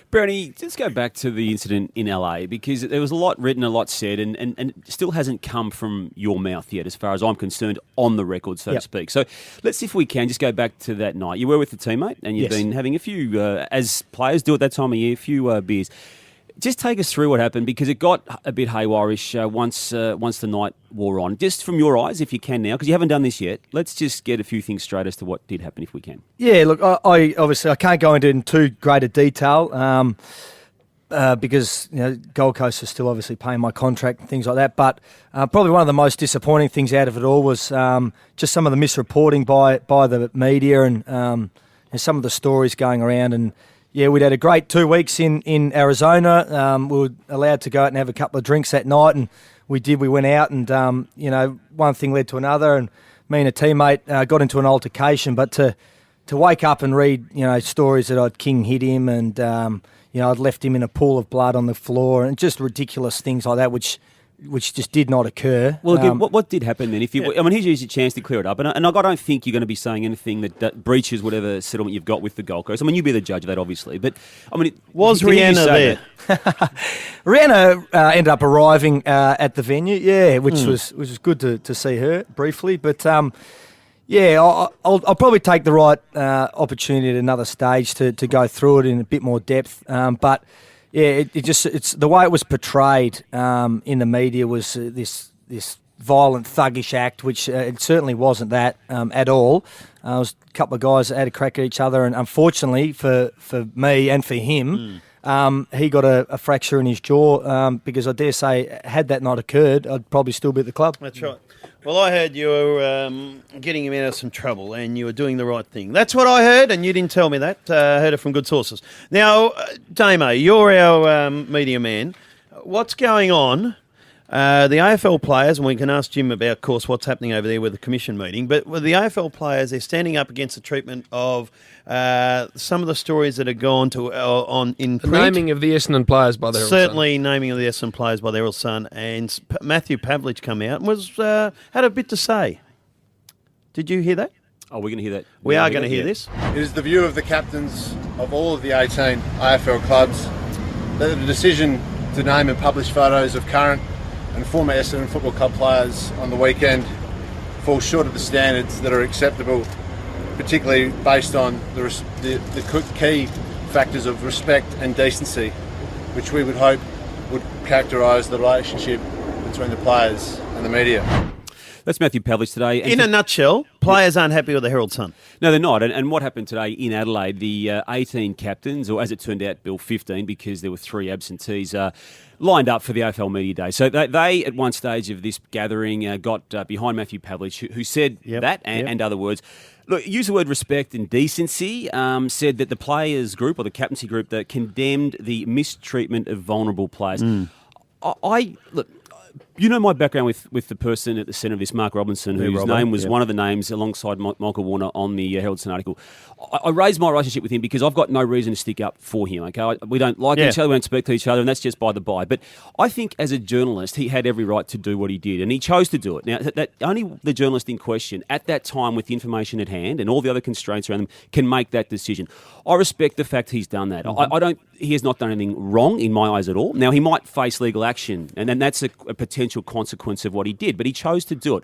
O: Brownie, let's go back to the incident in LA, because there was a lot written, a lot said, and it still hasn't come from your mouth yet, as far as I'm concerned, on the record, so to speak. So let's see if we can just go back to that night. You were with a teammate, and you've been having a few, as players do at that time of year, a few beers. Just take us through what happened, because it got a bit haywire-ish once the night wore on. Just from your eyes, if you can now, because you haven't done this yet, let's just get a few things straight as to what did happen, if we can. Yeah,
P: look, I obviously I can't go into it in too great a detail because Gold Coast is still obviously paying my contract and things like that. But probably one of the most disappointing things out of it all was just some of the misreporting by the media and some of the stories going around. And yeah, we'd had a great 2 weeks in Arizona. We were allowed to go out and have a couple of drinks that night, and we did. We went out, and one thing led to another, and me and a teammate got into an altercation. But to wake up and read stories that I'd king hit him, and I'd left him in a pool of blood on the floor, and just ridiculous things like that, which just did not occur.
O: Well, again, what did happen then? Here's your chance to clear it up. And I don't think you're going to be saying anything that breaches whatever settlement you've got with the Gold Coast. I mean, you'd be the judge of that, obviously. But,
I: was Rihanna there?
P: Rihanna ended up arriving at the venue, which was good to see her briefly. But, I'll probably take the right opportunity at another stage to go through it in a bit more depth. But it's the way it was portrayed in the media was this violent, thuggish act, which it certainly wasn't that at all. It was a couple of guys that had a crack at each other, and unfortunately for me and for him, he got a fracture in his jaw because I dare say, had that not occurred, I'd probably still be at the club.
I: That's right. Well, I heard you were getting him out of some trouble and you were doing the right thing. That's what I heard, and you didn't tell me that. I heard it from good sources. Now, Damo, you're our media man. What's going on? The AFL players, and we can ask Jim about, of course, what's happening over there with the commission meeting, but with the AFL players, they're standing up against the treatment of some of the stories that have gone to in print.
G: Naming of the Essendon players by their
I: Certainly
G: son.
I: Naming of the Essendon players by their old son. And Matthew Pavlich come out and had a bit to say. Did you hear that?
O: Oh, we're going to hear that.
I: We are going to hear this.
Q: It is the view of the captains of all of the 18 AFL clubs that the decision to name and publish photos of current and former Essendon Football Club players on the weekend falls short of the standards that are acceptable, particularly based on the key factors of respect and decency, which we would hope would characterise the relationship between the players and the media.
O: That's Matthew Pavlich today.
I: In a nutshell, players aren't happy with the Herald Sun.
O: No, they're not. And what happened today in Adelaide, the 18 captains, or as it turned out, Bill, 15, because there were 3 absentees, lined up for the AFL Media Day. So they at one stage of this gathering, got behind Matthew Pavlich, who said and other words. Look, use the word respect and decency, said that the players group, or the captaincy group, that condemned the mistreatment of vulnerable players. You know my background with the person at the centre of this, Mark Robinson, whose name was one of the names alongside Michael Warner on the Herald Sun article. I raised my relationship with him because I've got no reason to stick up for him. Okay, we don't like each other, we don't speak to each other, and that's just by the by. But I think as a journalist, he had every right to do what he did, and he chose to do it. Now, that only the journalist in question at that time, with the information at hand and all the other constraints around them, can make that decision. I respect the fact he's done that. He has not done anything wrong in my eyes at all. Now, he might face legal action, and then that's a potential consequence of what he did, but he chose to do it.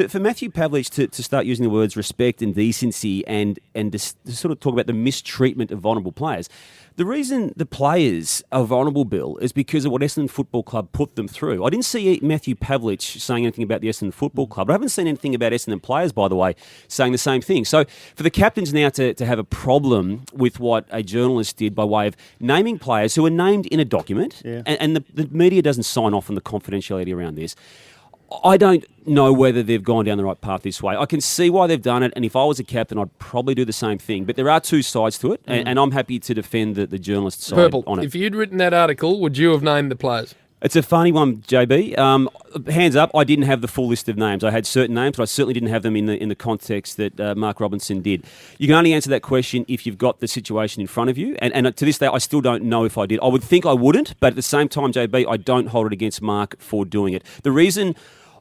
O: For Matthew Pavlich to start using the words respect and decency and to sort of talk about the mistreatment of vulnerable players, the reason the players are vulnerable, Bill, is because of what Essendon Football Club put them through. I didn't see Matthew Pavlich saying anything about the Essendon Football Club. I haven't seen anything about Essendon players, by the way, saying the same thing. So for the captains now to have a problem with what a journalist did by way of naming players who are named in a document, and the media doesn't sign off on the confidentiality around this, I don't know whether they've gone down the right path this way. I can see why they've done it, and if I was a captain, I'd probably do the same thing. But there are two sides to it, and I'm happy to defend the journalist side on it.
G: If you'd written that article, would you have named the players?
O: It's a funny one, JB. Hands up, I didn't have the full list of names. I had certain names, but I certainly didn't have them in the context that Mark Robinson did. You can only answer that question if you've got the situation in front of you. And to this day, I still don't know if I did. I would think I wouldn't, but at the same time, JB, I don't hold it against Mark for doing it. The reason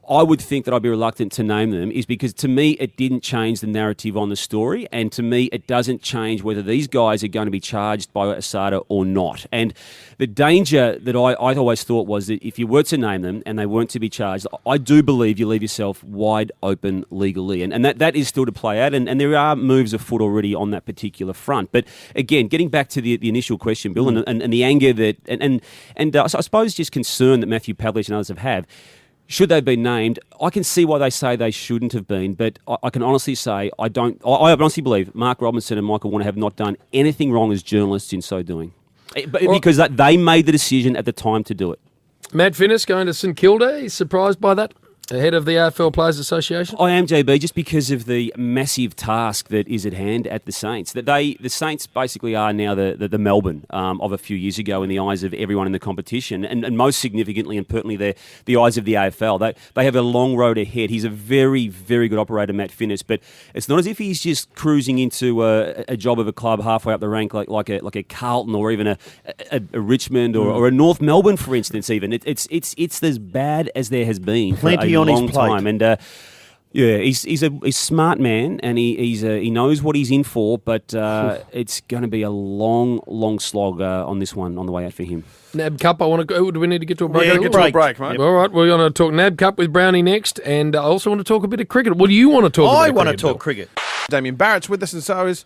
O: I would think that I'd be reluctant to name them is because to me it didn't change the narrative on the story, and to me it doesn't change whether these guys are going to be charged by ASADA or not. And the danger that I always thought was that if you were to name them and they weren't to be charged, I do believe you leave yourself wide open legally, and that is still to play out, and there are moves afoot already on that particular front. But again, getting back to the initial question, Bill, and the anger that and I suppose just concern that Matthew Pavlich and others have. Should they have been named? I can see why they say they shouldn't have been, but I can honestly say I don't. I honestly believe Mark Robinson and Michael Warner have not done anything wrong as journalists in so doing, because they made the decision at the time to do it.
G: Matt Finnis going to St Kilda. He's surprised by that? Head of the AFL Players Association?
O: I am, JB, just because of the massive task that is at hand at the Saints. The Saints basically are now the Melbourne of a few years ago in the eyes of everyone in the competition, and most significantly and pertinently the eyes of the AFL. They have a long road ahead. He's a very, very good operator, Matt Finnis, but it's not as if he's just cruising into a job of a club halfway up the rank like a Carlton or even a Richmond or a North Melbourne, for instance. Even it's as bad as there has been.
I: Plenty on
O: long
I: his plate.
O: time, and he's a smart man, and he knows what he's in for. But it's going to be a long slog on this one on the way out for him.
G: NAB Cup. I want to go. Do we need to get to a break?
K: Yeah, get to a break, mate.
G: All right, we're going to talk NAB Cup with Brownie next, and I also want to talk a bit of cricket. What do you want to talk about?
I: I want to talk cricket.
K: Damien Barrett's with us, and so is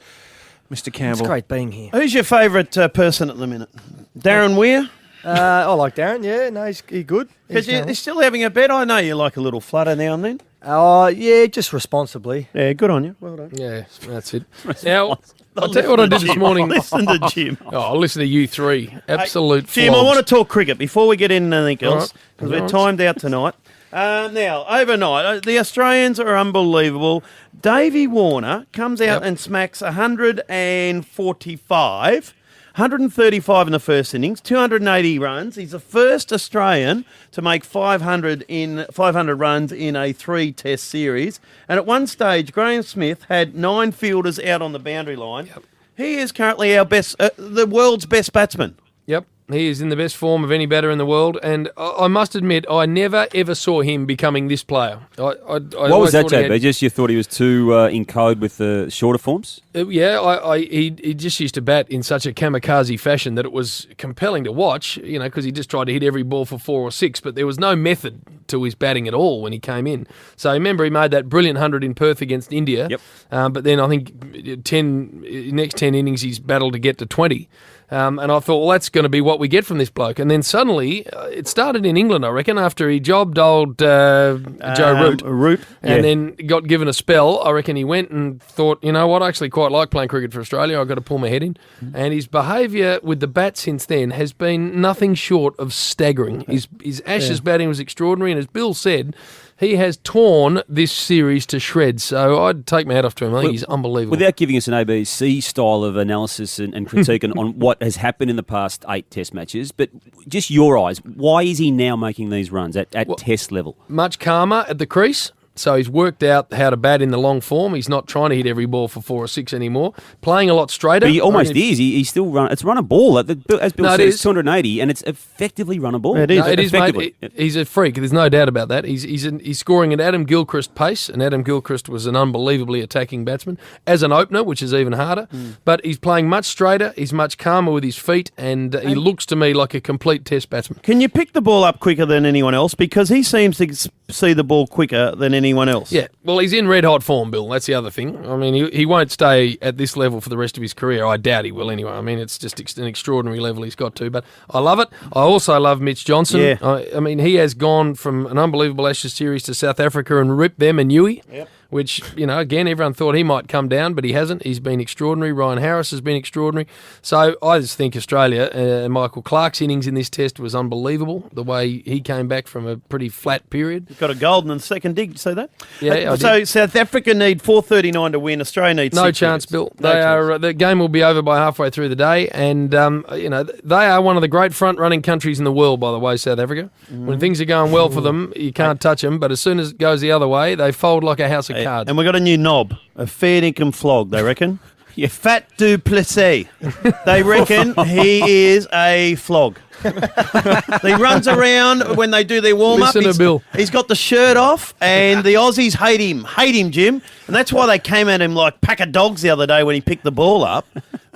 K: Mr. Campbell.
P: It's great being here.
I: Who's your favourite person at the minute? Darren Weir?
P: I like Darren, yeah. No, he's good.
I: Because you're still having a bet. I know you like a little flutter now and then.
P: Yeah, just responsibly.
I: Yeah, good on you. Well done.
G: Yeah, that's it. Now, I'll tell you what I did this morning.
I: Listen to Jim.
G: I'll listen to you three. Absolute
I: Jim,
G: flogs.
I: I want to talk cricket before we get into anything else, because
G: All right.
I: we're timed out tonight. Now, overnight, the Australians are unbelievable. Davey Warner comes out and smacks 145. 135 in the first innings, 280 runs. He's the first Australian to make 500 runs in a 3-test series. And at one stage, Graham Smith had 9 fielders out on the boundary line. Yep. He is currently our best, the world's best batsman.
G: Yep. He is in the best form of any batter in the world, and I must admit, I never ever saw him becoming this player.
O: What was that, JB? Just you thought he was too in code with the shorter forms?
G: He just used to bat in such a kamikaze fashion that it was compelling to watch, because he just tried to hit every ball for 4 or 6, but there was no method to his batting at all when he came in. So remember, he made that brilliant 100 in Perth against India, but then I think next 10 innings he's battled to get to 20. And I thought, well, that's going to be what we get from this bloke. And then suddenly, it started in England, I reckon, after he jobbed old Joe Root. And then got given a spell. I reckon he went and thought, you know what, I actually quite like playing cricket for Australia. I've got to pull my head in. And his behaviour with the bat since then has been nothing short of staggering. His Ashes batting was extraordinary. And as Bill said, he has torn this series to shreds. So I'd take my hat off to him. I think he's unbelievable.
O: Without giving us an ABC style of analysis and critique on what has happened in the past 8 Test matches, but just your eyes, why is he now making these runs at Test level?
G: Much calmer at the crease. So he's worked out how to bat in the long form. He's not trying to hit every ball for 4 or 6 anymore. Playing a lot straighter.
O: But he almost is. He's still run. It's run a ball. As Bill said, it's 280, and it's effectively run a ball.
G: It is. No, it is, mate. He's a freak. There's no doubt about that. He's scoring at Adam Gilchrist pace, and Adam Gilchrist was an unbelievably attacking batsman as an opener, which is even harder. But he's playing much straighter. He's much calmer with his feet, and he looks to me like a complete Test batsman.
I: Can you pick the ball up quicker than anyone else? Because he seems to see the ball quicker than anyone else.
G: Yeah, well, he's in red-hot form, Bill. That's the other thing. I mean, he won't stay at this level for the rest of his career. I doubt he will anyway. I mean, it's just an extraordinary level he's got to. But I love it. I also love Mitch Johnson.
I: Yeah.
G: I mean, he has gone from an unbelievable Ashes series to South Africa and ripped them a newie.
I: Yep.
G: Which, again, everyone thought he might come down, but he hasn't. He's been extraordinary. Ryan Harris has been extraordinary. So I just think Australia, Michael Clarke's innings in this Test was unbelievable, the way he came back from a pretty flat period.
I: Got a gold in the second dig, see that?
G: Yeah, I
I: so
G: did.
I: South Africa need 439 to win. Australia needs
G: No
I: 6
G: chance,
I: wickets.
G: Bill.
I: No chance.
G: The game will be over by halfway through the day, and they are one of the great front-running countries in the world, by the way, South Africa. When things are going well for them, you can't touch them, but as soon as it goes the other way, they fold like a house of cards.
I: And we've got a new knob, a fair dinkum flog, they reckon.
O: Yeah.
I: Fat du Plessis. They reckon he is a flog. He runs around when they do their warm-up.
G: Listen to Bill.
I: He's got the shirt off, and the Aussies hate him, Jim. And that's why they came at him like pack of dogs the other day when he picked the ball up.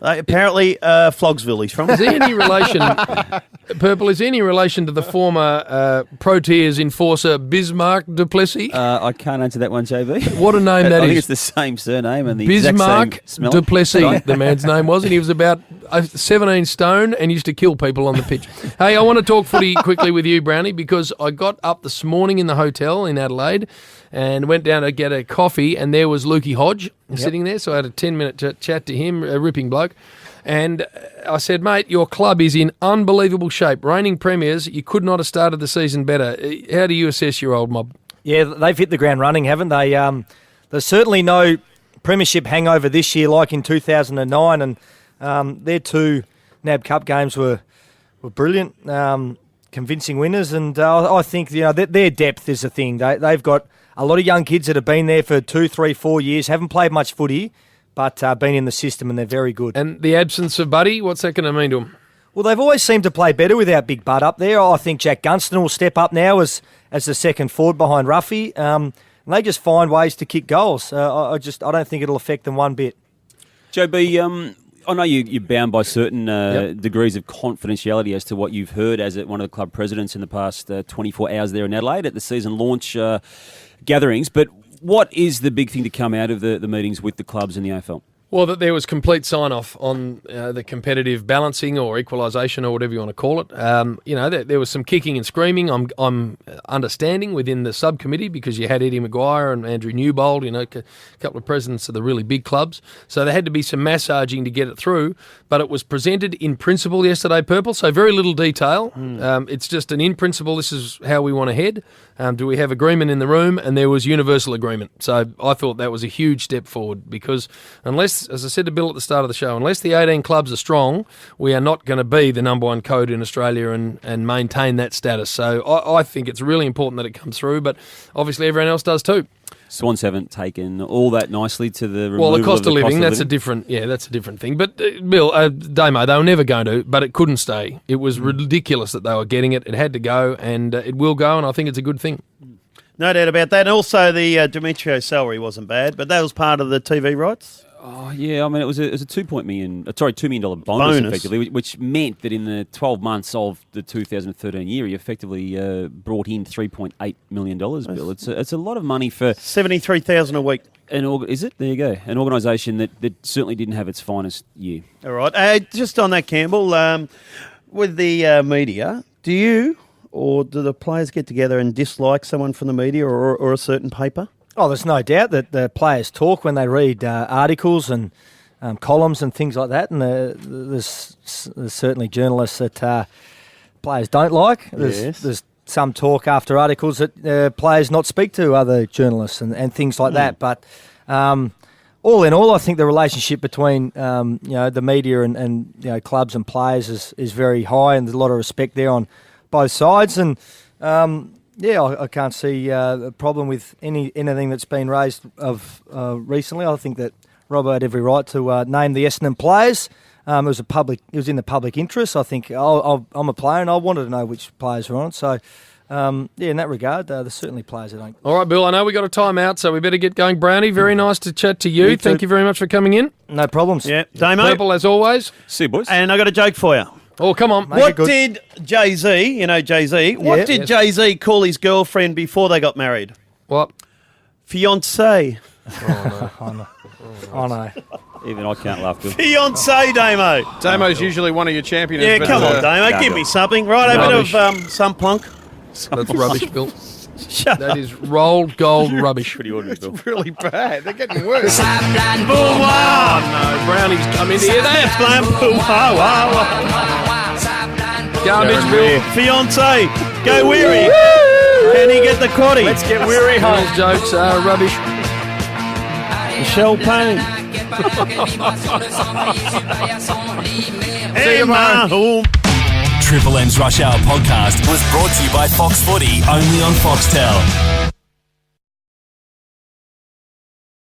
I: Apparently, Flogsville he's from.
G: Is he any relation, Purple, is he any relation to the former Proteas enforcer Bismarck du Plessis?
O: I can't answer that one, JB.
G: What a name that
O: I think
G: is.
O: it's the same surname and the
G: Bismarck
O: exact same smell.
G: du Plessis, the man's name was, and he was about 17 stone and used to kill people on the pitch. Hey, I want to talk footy quickly with you, Brownie, because I got up this morning in the hotel in Adelaide and went down to get a coffee, and there was Lukey Hodge sitting there, so I had a 10-minute chat to him, a ripping bloke. And I said, mate, your club is in unbelievable shape. Reigning premiers, you could not have started the season better. How do you assess your old mob?
P: Yeah, they've hit the ground running, haven't they? There's certainly no premiership hangover this year like in 2009, and their 2 NAB Cup games were brilliant, convincing winners, and I think their depth is the thing. They've got a lot of young kids that have been there for 2, 3, 4 years, haven't played much footy, but been in the system, and they're very good.
G: And the absence of Buddy, what's that going to mean to them?
P: Well, they've always seemed to play better without Big Bud up there. I think Jack Gunston will step up now as the second forward behind Ruffy. And they just find ways to kick goals. I don't think it'll affect them one bit.
O: JB, I know you're bound by certain degrees of confidentiality as to what you've heard as one of the club presidents in the past 24 hours there in Adelaide at the season launch gatherings. But what is the big thing to come out of the meetings with the clubs in the AFL?
G: Well, that there was complete sign-off on the competitive balancing or equalisation or whatever you want to call it. There was some kicking and screaming. I'm understanding within the subcommittee because you had Eddie Maguire and Andrew Newbold, a couple of presidents of the really big clubs. So there had to be some massaging to get it through. But it was presented in principle yesterday, Purple, so very little detail. It's just an in principle, this is how we want to head. Do we have agreement in the room? And there was universal agreement. So I thought that was a huge step forward because unless, as I said to Bill at the start of the show, unless the 18 clubs are strong, we are not going to be the number 1 code in Australia and maintain that status. So I think it's really important that it comes through, but obviously everyone else does too.
O: Swans haven't taken all that nicely to the removal
G: well, the cost of living,
O: that's
G: a different thing. But Bill, Damo, they were never going to, but it couldn't stay. It was ridiculous that they were getting it. It had to go, and it will go, and I think it's a good thing.
I: No doubt about that. And also the Demetrio salary wasn't bad, but that was part of the TV rights.
O: Oh yeah, I mean it was a $2 million bonus effectively, which meant that in the 12 months of the 2013 year, he effectively brought in $3.8 million. Bill, it's a lot of money for
I: $73,000 a week.
O: Is it? There you go. An organisation that certainly didn't have its finest year.
I: All right. Just on that, Campbell, with the media, do you or do the players get together and dislike someone from the media or a certain paper?
P: Oh, there's no doubt that the players talk when they read articles and columns and things like that, and there's certainly journalists that players don't like. There's some talk after articles that players not speak to other journalists and things like that. But all in all, I think the relationship between the media and clubs and players is very high, and there's a lot of respect there on both sides. And I can't see a problem with anything that's been raised of recently. I think that Robbo had every right to name the Essendon players. It was in the public interest. I think I'm a player and I wanted to know which players were on it. So, in that regard, there's certainly players that don't.
G: All right, Bill, I know we got a time out, so we better get going. Brownie, very nice to chat to you. Thank you very much for coming in.
P: No problems.
I: Yeah, Damo.
G: Purple as always.
O: See you, boys.
I: And I got a joke for you.
G: Oh, come on.
I: What did Jay-Z, Jay-Z, what did Jay-Z call his girlfriend before they got married?
G: What?
I: Fiancé.
P: Oh, no.
O: Even I can't laugh, Bill.
I: Fiancé, Damo.
K: Damo's usually one of your champions.
I: Yeah,
K: but,
I: come on, Damo. Give me something. Right, a bit of some plunk.
G: That's rubbish, Bill. That is rolled gold rubbish.
O: Pretty ordinary, Bill.
K: It's really bad. They're getting worse.
G: Oh, no. Brownie's come in here. Garbage, Bill.
I: Fiancé. Go Weary. Can he get the quaddie?
K: Let's get Weary home.
G: Those jokes are rubbish.
I: Michelle Payne.
G: See you, mate.
A: Triple M's Rush Hour podcast was brought to you by Fox Footy, only on Foxtel.